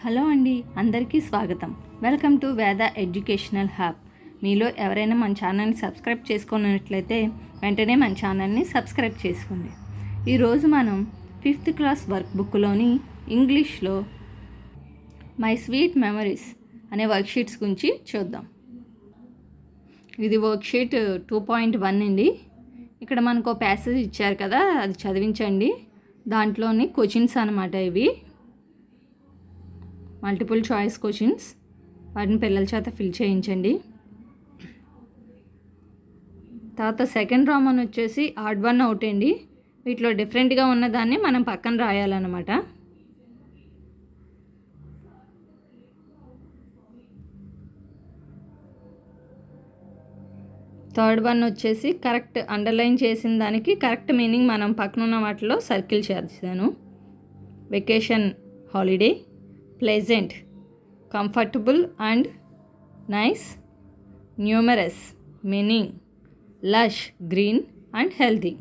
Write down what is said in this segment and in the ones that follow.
Hello అండి, అందరికీ స్వాగతం. వెల్కమ్ టు వేద ఎడ్యుకేషనల్ హబ్. మీలో ఎవరైనా మన ఛానల్ని సబ్స్క్రైబ్ చేసుకున్నట్లయితే వెంటనే మన ఛానల్ని సబ్స్క్రైబ్ చేసుకోండి. ఈరోజు మనం 5th క్లాస్ వర్క్ బుక్లోని ఇంగ్లీష్లో మై స్వీట్ మెమరీస్ అనే వర్క్షీట్స్ గురించి చూద్దాం. ఇది వర్క్షీట్ 2.1 అండి. ఇక్కడ మనకు ఒక ప్యాసేజ్ ఇచ్చారు కదా, అది చదివించండి. దాంట్లోని క్వశ్చన్స్ అన్నమాట. ఇవి మల్టిపుల్ చాయిస్ క్వశ్చన్స్. వాటిని పిల్లల చేత ఫిల్ చేయించండి. తర్వాత సెకండ్ రామన్ వచ్చేసి ఆడ్ వన్ అవుట్ అండి. వీటిలో డిఫరెంట్గా ఉన్నదాన్ని మనం పక్కన రాయాలన్నమాట. థర్డ్ వన్ వచ్చేసి కరెక్ట్ అండర్లైన్ చేసిన దానికి కరెక్ట్ మీనింగ్ మనం పక్కన ఉన్న వాటిలో సర్కిల్ చేశాను. Vacation, holiday, pleasant, comfortable and nice, numerous, meaning, lush, green and healthy,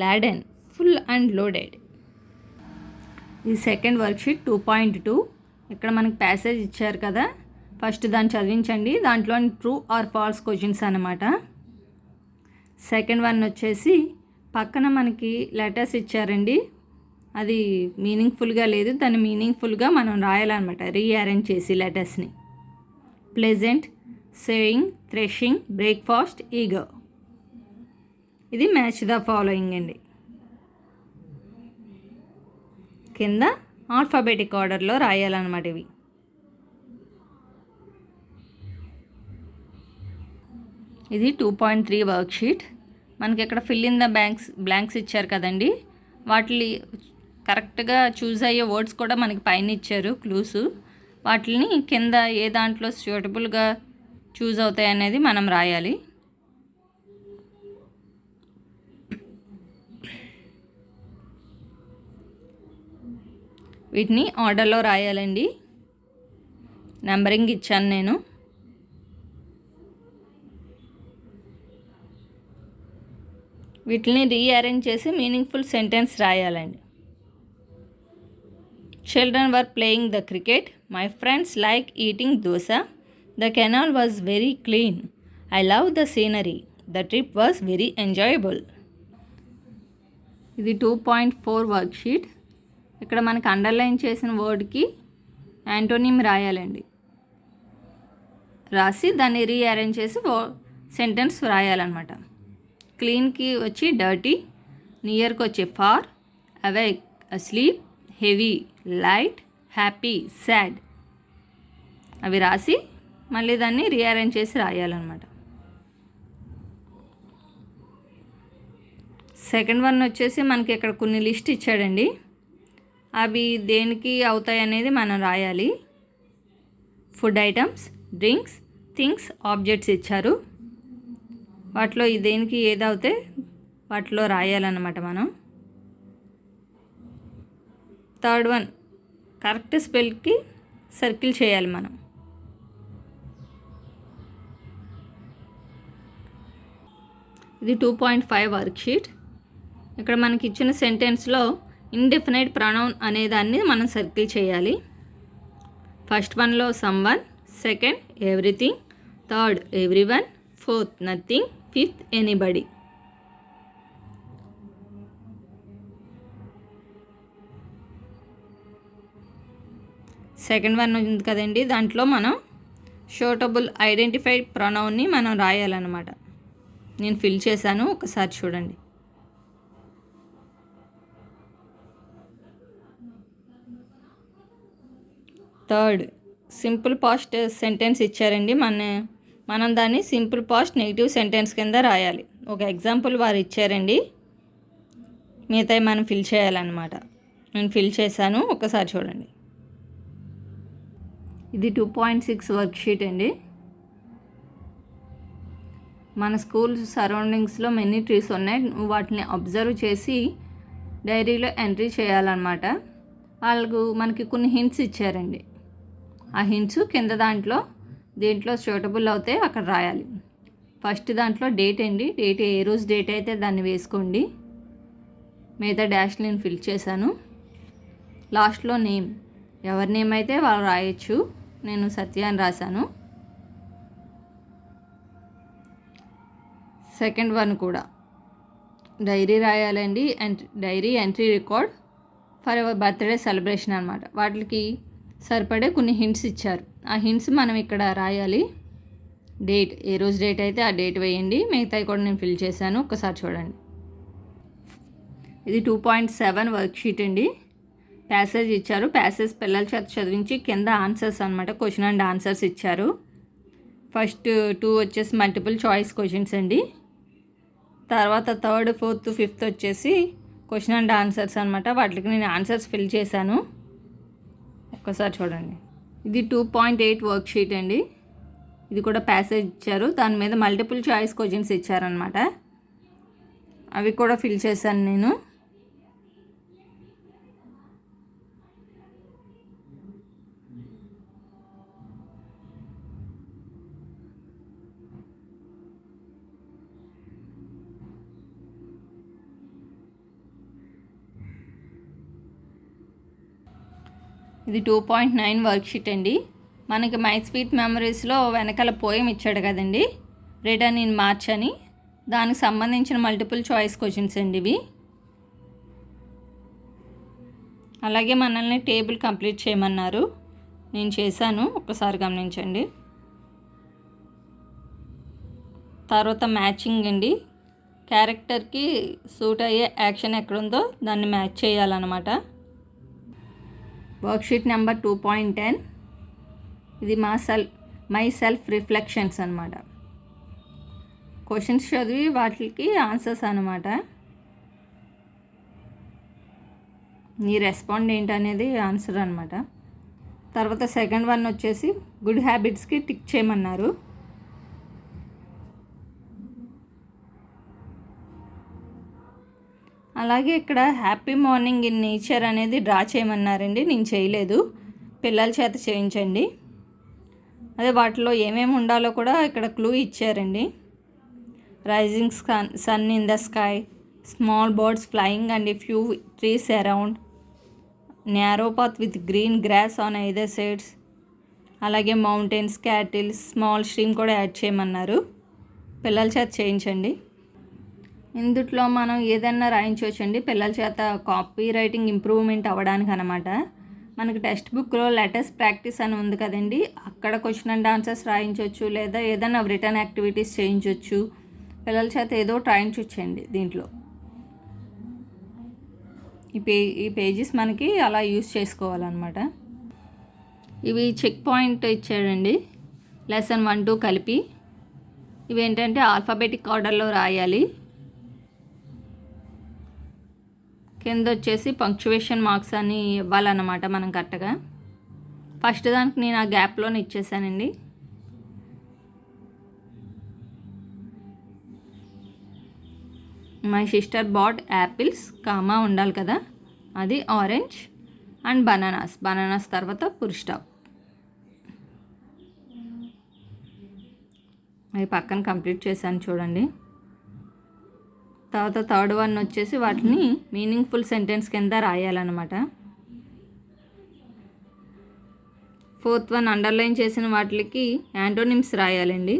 Laden, full and loaded. ఇది సెకండ్ వర్క్షీట్ 2.2. ఇక్కడ మనకి ప్యాసేజ్ ఇచ్చారు కదా, ఫస్ట్ దాన్ని చదివించండి. దాంట్లో ట్రూ ఆర్ ఫాల్స్ క్వశ్చన్స్ అన్నమాట. సెకండ్ వన్ వచ్చేసి పక్కన మనకి లెటర్స్ ఇచ్చారండి. అది మీనింగ్ఫుల్గా లేదు, దాన్ని మీనింగ్ఫుల్గా మనం రాయాలన్నమాట, రీఅరేంజ్ చేసి లెటర్స్ని. Pleasant, saying, threshing, breakfast, eager. ఇది మ్యాచ్ ద ఫాలోయింగ్ అండి. కింద ఆల్ఫాబెటిక్ ఆర్డర్లో రాయాలన్నమాట ఇవి. ఇది 2.3 వర్క్షీట్. మనకి ఇక్కడ ఫిల్ ఇన్ ద బ్లాంక్స్ ఇచ్చారు కదండి, వాటిని కరెక్ట్గా చూస్ అయ్యే వర్డ్స్ కూడా మనకి పైన ఇచ్చారు క్లూస్. వాటిని కింద ఏ దాంట్లో సూటబుల్గా చూస్ అవుతాయి అనేది మనం రాయాలి. వీటిని ఆర్డర్లో రాయాలండి. నెంబరింగ్ ఇచ్చాను నేను. వీటిని రీఅరేంజ్ చేసి మీనింగ్ఫుల్ సెంటెన్స్ రాయాలండి. Children were playing the cricket. My friends like eating dosa. The canal was very clean. I love the scenery. The trip was very enjoyable. ఇది 2.4 వర్క్షీట్. ఇక్కడ మనకు అండర్లైన్ చేసిన వర్డ్కి యాంటోనిమ్ రాయాలండి. రాసి దాన్ని రీఅరేంజ్ చేసి sentence రాయాలన్నమాట. క్లీన్కి వచ్చి dirty, నియర్కి వచ్చి far, awake, asleep, heavy, light, happy, sad. అవి రాసి మళ్ళీ దాన్ని రీఅరేంజ్ చేసి రాయాలన్నమాట. సెకండ్ వన్ వచ్చేసి మనకి ఇక్కడ కొన్ని లిస్ట్ ఇచ్చాడండి. అవి దేనికి అవుతాయి అనేది మనం రాయాలి. Food items, drinks, things, objects ఇచ్చారు. వాటిలో దేనికి ఏది అవుతే వాటిలో రాయాలన్నమాట మనం. థర్డ్ వన్ కరెక్ట్ స్పెల్కి సర్కిల్ చేయాలి మనం. ఇది 2.5 వర్క్షీట్. ఇక్కడ మనకి ఇచ్చిన సెంటెన్స్లో ఇండెఫినైట్ ప్రొనౌన్ అనేదాన్ని మనం సర్కిల్ చేయాలి. ఫస్ట్ వన్లో someone, second everything, third everyone, fourth nothing, fifth anybody. Second one ఉంది కదండి, దాంట్లో మనం షూటబుల్ ఐడెంటిఫైడ్ ప్రొనౌన్ని మనం రాయాలన్నమాట. నేను ఫిల్ చేశాను, ఒకసారి చూడండి. థర్డ్ సింపుల్ పాస్ట్ సెంటెన్స్ ఇచ్చారండి. మనం దాన్ని సింపుల్ పాస్ట్ నెగిటివ్ సెంటెన్స్ కింద రాయాలి. ఒక ఎగ్జాంపుల్ వారు ఇచ్చారండి, మిగతాయి మనం ఫిల్ చేయాలన్నమాట. నేను ఫిల్ చేశాను, ఒకసారి చూడండి. ఇది 2.6 వర్క్షీట్ అండి. మన స్కూల్ సరౌండింగ్స్లో మెనీ ట్రీస్ ఉన్నాయి. వాటిని అబ్జర్వ్ చేసి డైరీలో ఎంట్రీ చేయాలన్నమాట. మనకి కొన్ని హింట్స్ ఇచ్చారండి. ఆ హింట్స్ కింద దేంట్లో సూటబుల్ అవుతే అక్కడ రాయాలి. ఫస్ట్ దాంట్లో డేట్ అండి. డేట్ ఏ రోజు డేట్ అయితే దాన్ని వేసుకోండి. మిగతా డాష్ నేను ఫిల్ చేశాను. లాస్ట్లో నేమ్, ఎవరి నేమ్ అయితే వాళ్ళు రాయొచ్చు. నేను సత్య అని రాశాను. సెకండ్ వన్ కూడా డైరీ రాయాలండి. Diary entry record for ever birthday celebration అనమాట. వాటికి సరిపడే కొన్ని హింట్స్ ఇచ్చారు. ఆ హింట్స్ మనం ఇక్కడ రాయాలి. డేట్, ఏ రోజు డేట్ అయితే ఆ డేట్ వేయండి. మిగతాయి కూడా నేను ఫిల్ చేశాను, ఒకసారి చూడండి. ఇది 2.7 వర్క్షీట్ అండి. ప్యాసేజ్ ఇచ్చారు. ప్యాసేజ్ పిల్లల చేత చదివించి కింద ఆన్సర్స్ అనమాట, క్వశ్చన్ అండ్ ఆన్సర్స్ ఇచ్చారు. ఫస్ట్ 2 వచ్చేసి మల్టిపుల్ చాయిస్ క్వశ్చన్స్ అండి. తర్వాత 3rd, 4th, 5th వచ్చేసి క్వశ్చన్ అండ్ ఆన్సర్స్ అనమాట. వాటికి నేను ఆన్సర్స్ ఫిల్ చేశాను, ఒక్కసారి చూడండి. ఇది 2.8 వర్క్షీట్ అండి. ఇది కూడా ప్యాసేజ్ ఇచ్చారు. దాని మీద మల్టిపుల్ చాయిస్ క్వశ్చన్స్ ఇచ్చారనమాట. అవి కూడా ఫిల్ చేశాను నేను. ఇది 2.9 వర్క్షీట్ అండి. మనకి మై స్వీట్ మెమరీస్లో వెనకాల పోయం ఇచ్చాడు కదండి, రిటర్న్ ఇన్ మార్చ్ అని. దానికి సంబంధించిన మల్టిపుల్ చాయిస్ క్వశ్చన్స్ అండి ఇవి. అలాగే మనల్ని టేబుల్ కంప్లీట్ చేయమన్నారు, నేను చేశాను, ఒక్కసారి గమనించండి. తర్వాత మ్యాచింగ్ అండి. క్యారెక్టర్కి సూట్ అయ్యే యాక్షన్ ఎక్కడుందో దాన్ని మ్యాచ్ చేయాలన్నమాట. వర్క్షీట్ నెంబర్ 2.10 ఇది మై సెల్ఫ్ రిఫ్లెక్షన్స్ అనమాట. క్వశ్చన్స్ చదివి వాటికి ఆన్సర్స్ అనమాట. నీ రెస్పాండ్ ఏంటనేది ఆన్సర్ అనమాట. తర్వాత సెకండ్ వన్ వచ్చేసి గుడ్ హ్యాబిట్స్కి టిక్ చేయమన్నారు. అలాగే ఇక్కడ హ్యాపీ మార్నింగ్ ఇన్ నేచర్ అనేది డ్రా చేయమన్నారండి. నేను చేయలేదు, పిల్లల చేత చేయించండి. అదే వాటిలో ఏమేమి ఉండాలో కూడా ఇక్కడ క్లూ ఇచ్చారండి. Rising sun in the sky, small birds flying and a few trees around, narrow path with green grass on either sides. అలాగే మౌంటైన్స్, క్యాటిల్స్, స్మాల్ స్ట్రీమ్ కూడా యాడ్ చేయమన్నారు. పిల్లల చేత చేయించండి. ఇందుట్లో మనం ఏదన్నా రాయించవచ్చండి పిల్లల చేత, కాపీ రైటింగ్ ఇంప్రూవ్మెంట్ అవ్వడానికి అనమాట. మనకి టెక్స్ట్ బుక్లో లెటర్స్ ప్రాక్టీస్ అని ఉంది కదండి, అక్కడ క్వశ్చన్ అండ్ ఆన్సర్స్ రాయించవచ్చు, లేదా ఏదైనా రిటర్న్ యాక్టివిటీస్ చేయించవచ్చు. పిల్లల చేత ఏదో రాయించవచ్చండి దీంట్లో. ఈ పేజెస్ మనకి అలా యూస్ చేసుకోవాలన్నమాట. ఇవి చెక్ పాయింట్ ఇచ్చాడండి, లెసన్ 1, 2 కలిపి. ఇవి ఏంటంటే ఆల్ఫాబెటిక్ ఆర్డర్లో రాయాలి. కింద వచ్చేసి పంక్చువేషన్ మార్క్స్ అని ఇవ్వాలన్నమాట మనం కరెక్ట్గా. ఫస్ట్ దానికి నేను ఆ గ్యాప్లోనే ఇచ్చేసానండి. My sister bought apples, comma ఉండాలి కదా, అది ఆరెంజ్ అండ్ బనానాస్ తర్వాత ఫుల్ స్టాప్. అవి పక్కన కంప్లీట్ చేశాను చూడండి. తర్వాత థర్డ్ వన్ వచ్చేసి వాటిని మీనింగ్ఫుల్ సెంటెన్స్ కింద రాయాలన్నమాట. ఫోర్త్ వన్ అండర్లైన్ చేసిన వాటికి యాంటోనిమ్స్ రాయాలండి.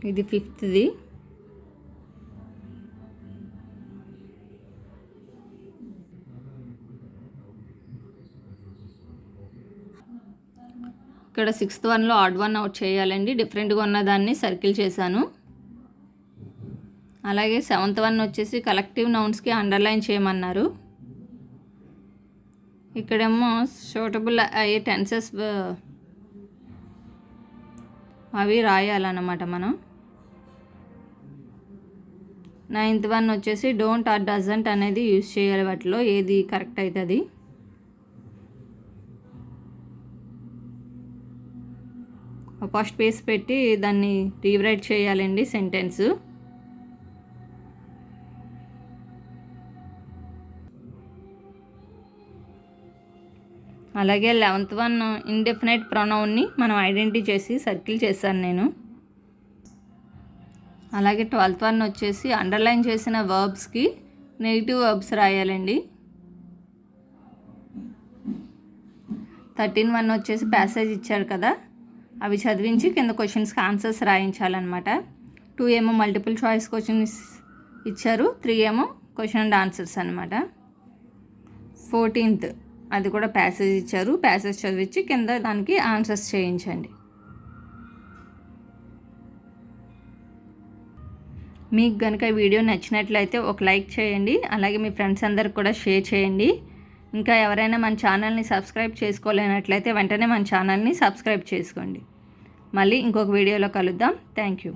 ఇది ఫిఫ్త్ది. ఇక్కడ 6th వన్లో ఆడ్ వన్ అవుట్ చేయాలండి. డిఫరెంట్గా ఉన్నదాన్ని సర్కిల్ చేశాను. అలాగే 7th వన్ వచ్చేసి కలెక్టివ్ నౌన్స్కి అండర్లైన్ చేయమన్నారు. ఇక్కడేమో సూటబుల్ అయ్యే టెన్సెస్ అవి రాయాలన్నమాట మనం. 9th వన్ వచ్చేసి డోంట్ ఆర్ డజంట్ అనేది యూజ్ చేయాలి, వాటిలో ఏది కరెక్ట్ అవుతుంది. ఫస్ట్ పేజ్ పెట్టి దాన్ని రీరైట్ చేయాలండి సెంటెన్స్. అలాగే 11th వన్ ఇండెఫినైట్ ప్రొనౌన్ని మనం ఐడెంటిఫై చేసి సర్కిల్ చేశాను నేను. అలాగే 12th వన్ వచ్చేసి అండర్లైన్ చేసిన వర్బ్స్కి నెగిటివ్ వర్బ్స్ రాయాలండి. 13 వన్ వచ్చేసి ప్యాసేజ్ ఇచ్చారు కదా, అవి చదివించి కింద క్వశ్చన్స్కి ఆన్సర్స్ రాయించాలన్నమాట. 2 ఏమో మల్టిపుల్ చాయిస్ క్వశ్చన్స్ ఇచ్చారు, 3 ఏమో క్వశ్చన్ అండ్ ఆన్సర్స్ అనమాట. 14th అది కూడా ప్యాసేజ్ ఇచ్చారు, ప్యాసేజ్ చదివించి కింద దానికి ఆన్సర్స్ చేయించండి. మీకు కనుక ఈ వీడియో నచ్చినట్లయితే ఒక లైక్ చేయండి, అలాగే మీ ఫ్రెండ్స్ అందరికి కూడా షేర్ చేయండి. ఇంకా ఎవరైనా మన ఛానల్ని సబ్స్క్రైబ్ చేసుకోలేనట్లయితే వెంటనే మన ఛానల్ని సబ్స్క్రైబ్ చేసుకోండి. మళ్ళీ ఇంకొక వీడియోలో కలుద్దాం. Thank you.